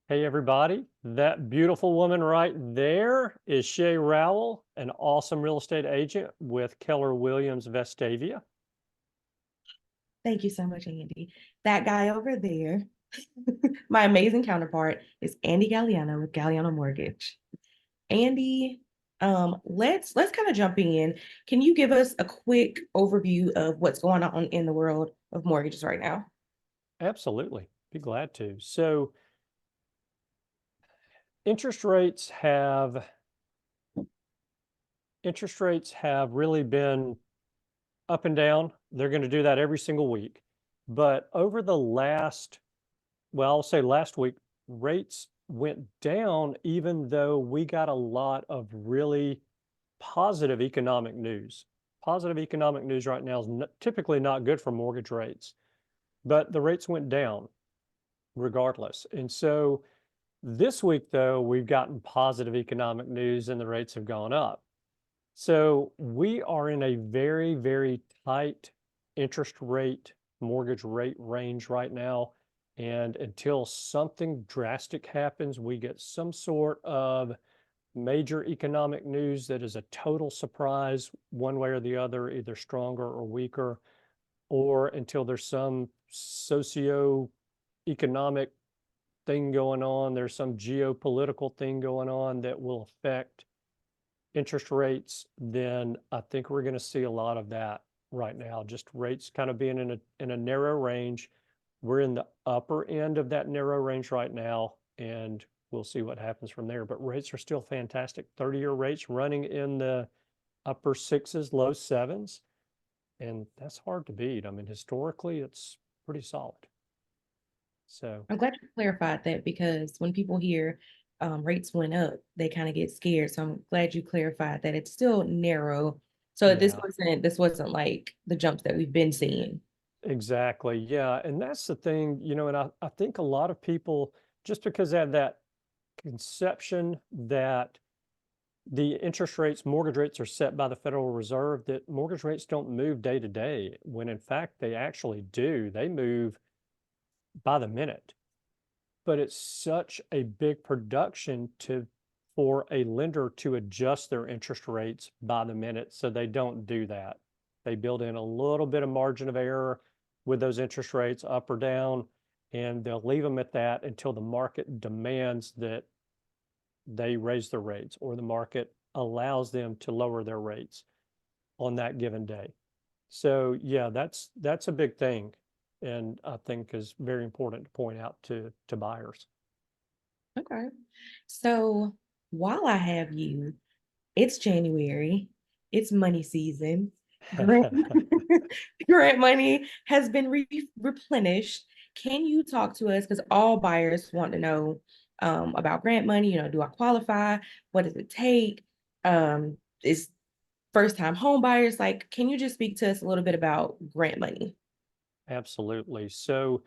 Hey, everybody. That beautiful woman right there is Shay Rowell, an awesome real estate agent with Keller Williams Vestavia. Thank you so much, Andy. That guy over there, my amazing counterpart, is Andy Galliano with Gagliano Mortgage. Andy, let's kind of jump in. Can you give us a quick overview of what's going on in the world of mortgages right now? Absolutely. Be glad to. So, interest rates have interest rates have really been up and down. They're going to do that every single week. But over the I'll say last week, rates went down, even though we got a lot of really positive economic news. Positive economic news right now is typically not good for mortgage rates, but the rates went down regardless. And so this week, though, we've gotten positive economic news and the rates have gone up. So we are in a very, very tight interest rate, mortgage rate range right now. And until something drastic happens, we get some sort of major economic news that is a total surprise one way or the other, either stronger or weaker, or until there's some socio-economic thing going on, there's some geopolitical thing going on that will affect interest rates, then I think we're going to see a lot of that right now. Just rates kind of being in a narrow range. We're in the upper end of that narrow range right now, and we'll see what happens from there. But rates are still fantastic. 30-year rates running in the upper sixes, low sevens, and that's hard to beat. I mean, historically, it's pretty solid. So, I'm glad you clarified that because when people hear rates went up, they kind of get scared. So I'm glad you clarified that it's still narrow. So this yeah. wasn't like the jumps that we've been seeing. Exactly. Yeah. And that's the thing, and I think a lot of people, just because they have that conception that the interest rates, mortgage rates are set by the Federal Reserve, that mortgage rates don't move day to day, when in fact they actually do. They move by the minute. But it's such a big production for a lender to adjust their interest rates by the minute. So they don't do that. They build in a little bit of margin of error with those interest rates up or down, and they'll leave them at that until the market demands that they raise their rates or the market allows them to lower their rates on that given day. So yeah, that's a big thing, and I think is very important to point out to buyers. Okay. So while I have you, it's January, it's money season. Grant, grant money has been replenished. Can you talk to us? Because all buyers want to know about grant money. Do I qualify? What does it take? Is first time home buyers like, can you just speak to us a little bit about grant money? Absolutely. So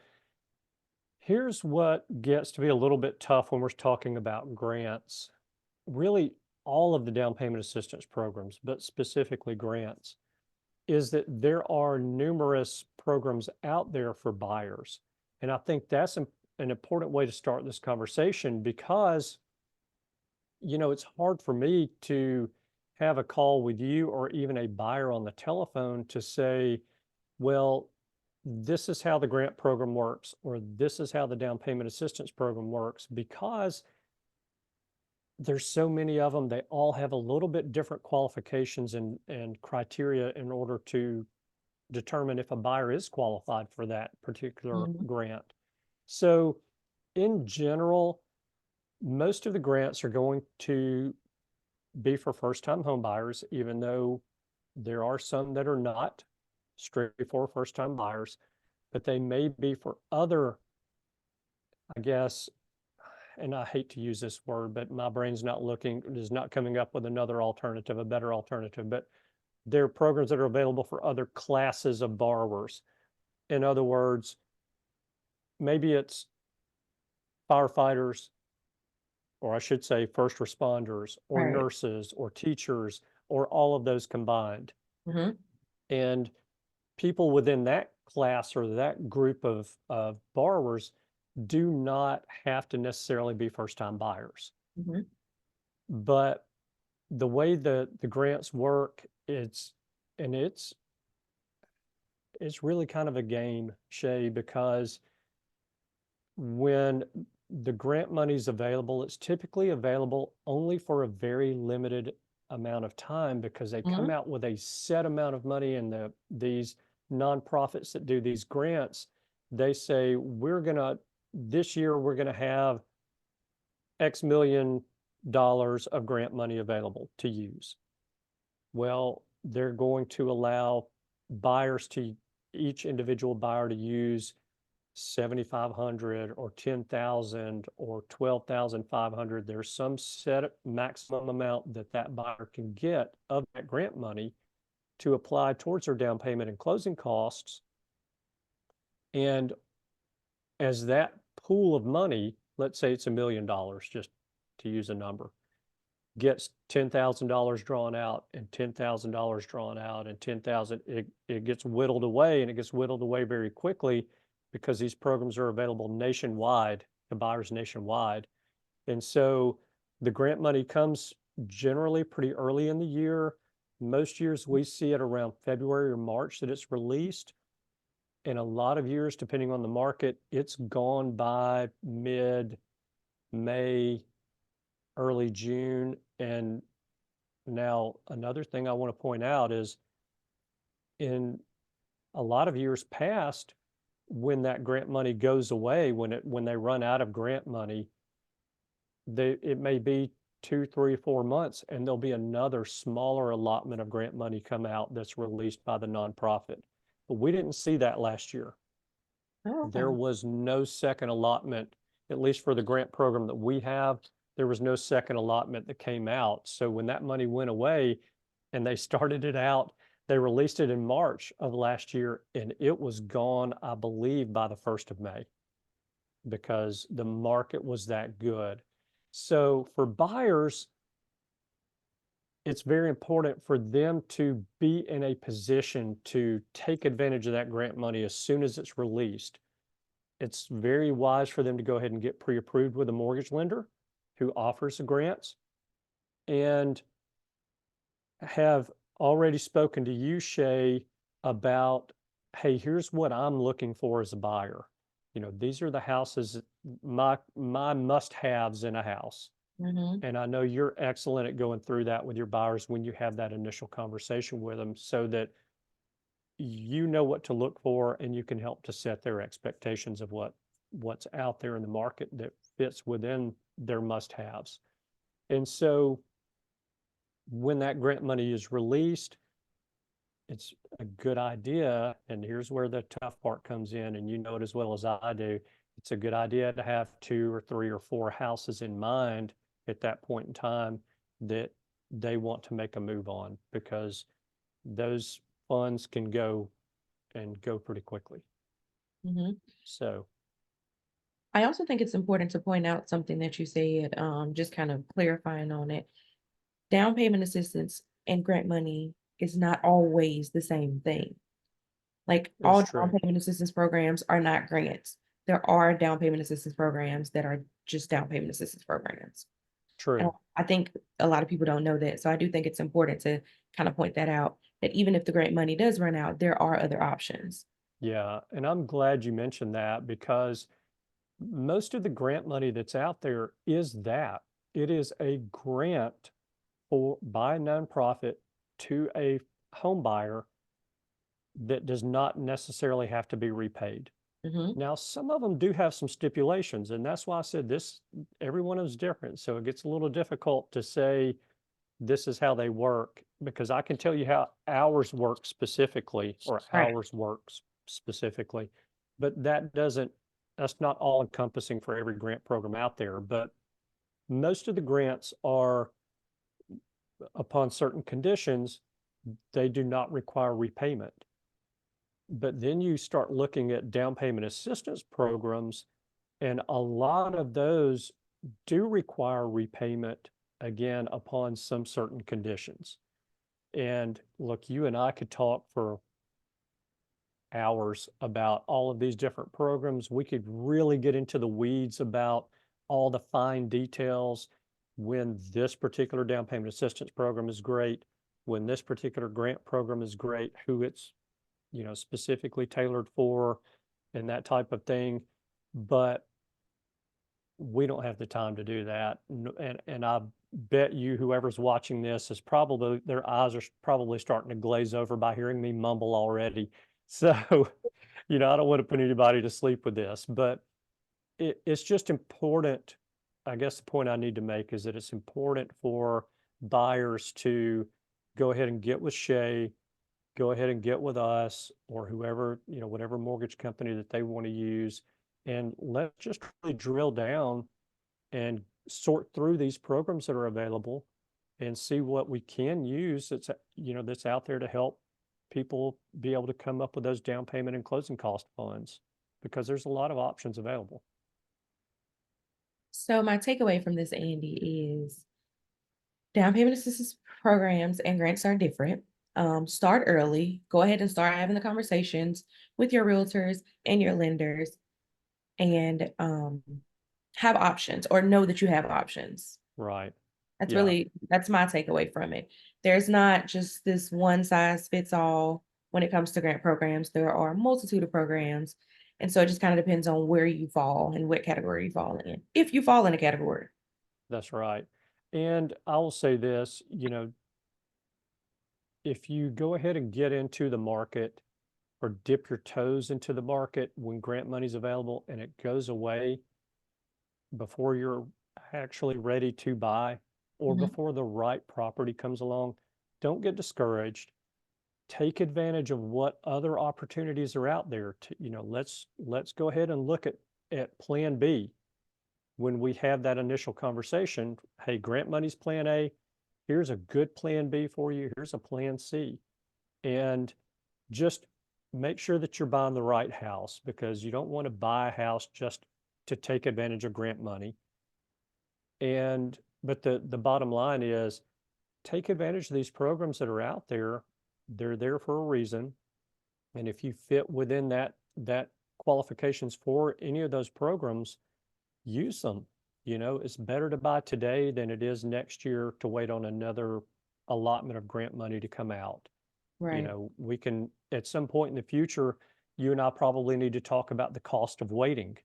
here's what gets to be a little bit tough when we're talking about grants. Really, all of the down payment assistance programs, but specifically grants, is that there are numerous programs out there for buyers. And I think that's an important way to start this conversation because, it's hard for me to have a call with you or even a buyer on the telephone to say, well, this is how the grant program works, or this is how the down payment assistance program works, because there's so many of them. They all have a little bit different qualifications and criteria in order to determine if a buyer is qualified for that particular Mhm. grant. So in general, most of the grants are going to be for first-time home buyers, even though there are some that are not strictly for first-time buyers, but they may be for other, I guess, and I hate to use this word, but my brain's is not coming up with another alternative, a better alternative, but there are programs that are available for other classes of borrowers. In other words, maybe it's firefighters, or I should say first responders, or Right. nurses, or teachers, or all of those combined. Mm-hmm. And people within that class or that group of borrowers do not have to necessarily be first-time buyers. Mhm. But the way the grants work, and it's really kind of a game, Shay, because when the grant money is available, it's typically available only for a very limited amount of time because they come Mhm. out with a set amount of money, and these nonprofits that do these grants, they say, this year we're gonna have X million dollars of grant money available to use. Well, they're going to allow buyers to, each individual buyer to use 7,500 or 10,000 or 12,500. There's some set maximum amount that that buyer can get of that grant money to apply towards their down payment and closing costs. And as that pool of money, let's say it's $1 million, just to use a number, gets $10,000 drawn out and $10,000 drawn out and 10,000, it gets whittled away, and it gets whittled away very quickly because these programs are available nationwide to buyers nationwide. And so the grant money comes generally pretty early in the year. Most years we see it around February or March that it's released. In a lot of years, depending on the market, it's gone by mid-May, early June. And now another thing I want to point out is in a lot of years past, when that grant money goes away, when they run out of grant money, it may be 2, 3, 4 months, and there'll be another smaller allotment of grant money come out that's released by the nonprofit. But we didn't see that last year. Oh, There okay. was no second allotment, at least for the grant program that we have. There was no second allotment that came out. So when that money went away and they started it out, they released it in March of last year, and it was gone, I believe, by the 1st of May because the market was that good. So for buyers, it's very important for them to be in a position to take advantage of that grant money as soon as it's released. It's very wise for them to go ahead and get pre-approved with a mortgage lender who offers the grants, and have already spoken to you, Shay, about, hey, here's what I'm looking for as a buyer. These are the houses, my must-haves in a house. Mhm. And I know you're excellent at going through that with your buyers when you have that initial conversation with them, so that you know what to look for and you can help to set their expectations of what's out there in the market that fits within their must-haves. And so when that grant money is released, it's a good idea. And here's where the tough part comes in, and you know it as well as I do. It's a good idea to have 2 or 3 or 4 houses in mind at that point in time that they want to make a move on, because those funds can go pretty quickly. Mhm. So, I also think it's important to point out something that you said, just kind of clarifying on it. Down payment assistance and grant money is not always the same thing. Like it's all down true. payment assistance programs are not grants. There are down payment assistance programs that are just down payment assistance programs. And True. I think a lot of people don't know that. So I do think it's important to kind of point that out, that even if the grant money does run out, there are other options. Yeah. And I'm glad you mentioned that, because most of the grant money that's out there is that it is a grant by a nonprofit to a home buyer that does not necessarily have to be repaid. Mhm. Now, some of them do have some stipulations, and that's why I said every one of them is different. So it gets a little difficult to say this is how they work, because I can tell you how ours work specifically, or Right. ours works specifically, but that's not all encompassing for every grant program out there. But most of the grants are, upon certain conditions, they do not require repayment. But then you start looking at down payment assistance programs, and a lot of those do require repayment, again, upon some certain conditions. And look, you and I could talk for hours about all of these different programs. We could really get into the weeds about all the fine details, when this particular down payment assistance program is great, when this particular grant program is great, who it's, specifically tailored for, and that type of thing. But we don't have the time to do that. And I bet you whoever's watching this is probably, their eyes are probably starting to glaze over by hearing me mumble already. So, I don't want to put anybody to sleep with this, but it's just important. I guess the point I need to make is that it's important for buyers to go ahead and get with Shay, go ahead and get with us, or whoever, whatever mortgage company that they want to use. And let's just really drill down and sort through these programs that are available and see what we can use that's out there to help people be able to come up with those down payment and closing cost funds, because there's a lot of options available. So my takeaway from this, Andy, is down payment assistance programs and grants are different. Start early. Go ahead and start having the conversations with your realtors and your lenders, and have options, or know that you have options. Right. That's my takeaway from it. There's not just this one size fits all when it comes to grant programs. There are a multitude of programs. And so it just kind of depends on where you fall and what category you fall in, if you fall in a category. That's right. And I will say this, if you go ahead and get into the market or dip your toes into the market when grant money's available and it goes away before you're actually ready to buy, or before the right property comes along, don't get discouraged. Take advantage of what other opportunities are out there. Let's go ahead and look at plan B. When we have that initial conversation, hey, grant money's plan A, here's a good plan B for you, here's a plan C. And just make sure that you're buying the right house, because you don't want to buy a house just to take advantage of grant money. But the bottom line is, take advantage of these programs that are out there. They're there for a reason. And if you fit within that qualifications for any of those programs, use them. It's better to buy today than it is next year to wait on another allotment of grant money to come out. Right. We can, at some point in the future, you and I probably need to talk about the cost of waiting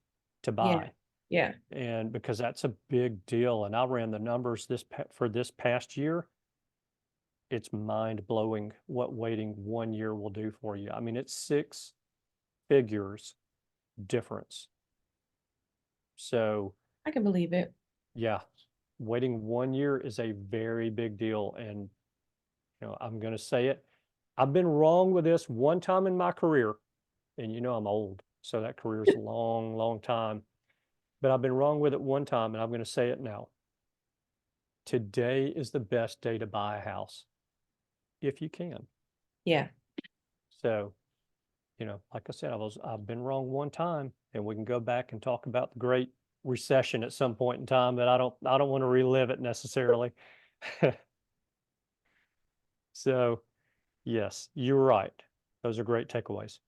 to buy. Yeah. And because that's a big deal. And I ran the numbers for this past year. It's mind blowing what waiting 1 year will do for you. I mean, it's 6 figures difference. So I can believe it. Yeah, waiting 1 year is a very big deal. And, I'm going to say it. I've been wrong with this one time in my career, and I'm old, so that career is a long, long time. But I've been wrong with it one time, and I'm going to say it now. Today is the best day to buy a house, if you can. Yeah. So, like I said, I've been wrong one time, and we can go back and talk about the Great Recession at some point in time, but I don't want to relive it necessarily. So, yes, you're right. Those are great takeaways.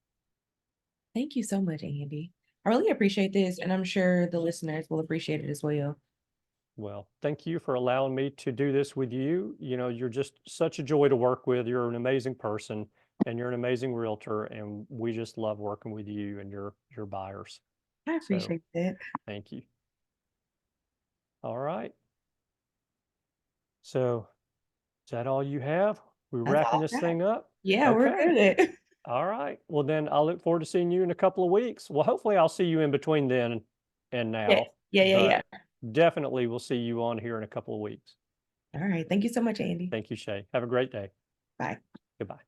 Thank you so much, Andy. I really appreciate this, and I'm sure the listeners will appreciate it as well. Well, thank you for allowing me to do this with you. You're just such a joy to work with. You're an amazing person, and you're an amazing realtor, and we just love working with you and your buyers. I appreciate that. Thank you. All right. So, is that all you have? We're wrapping this thing up? Yeah, we're good. All right. Well, then I look forward to seeing you in a couple of weeks. Well, hopefully I'll see you in between then and now. Yeah. Definitely we'll see you on here in a couple of weeks. All right. Thank you so much, Andy. Thank you, Shay. Have a great day. Bye. Goodbye.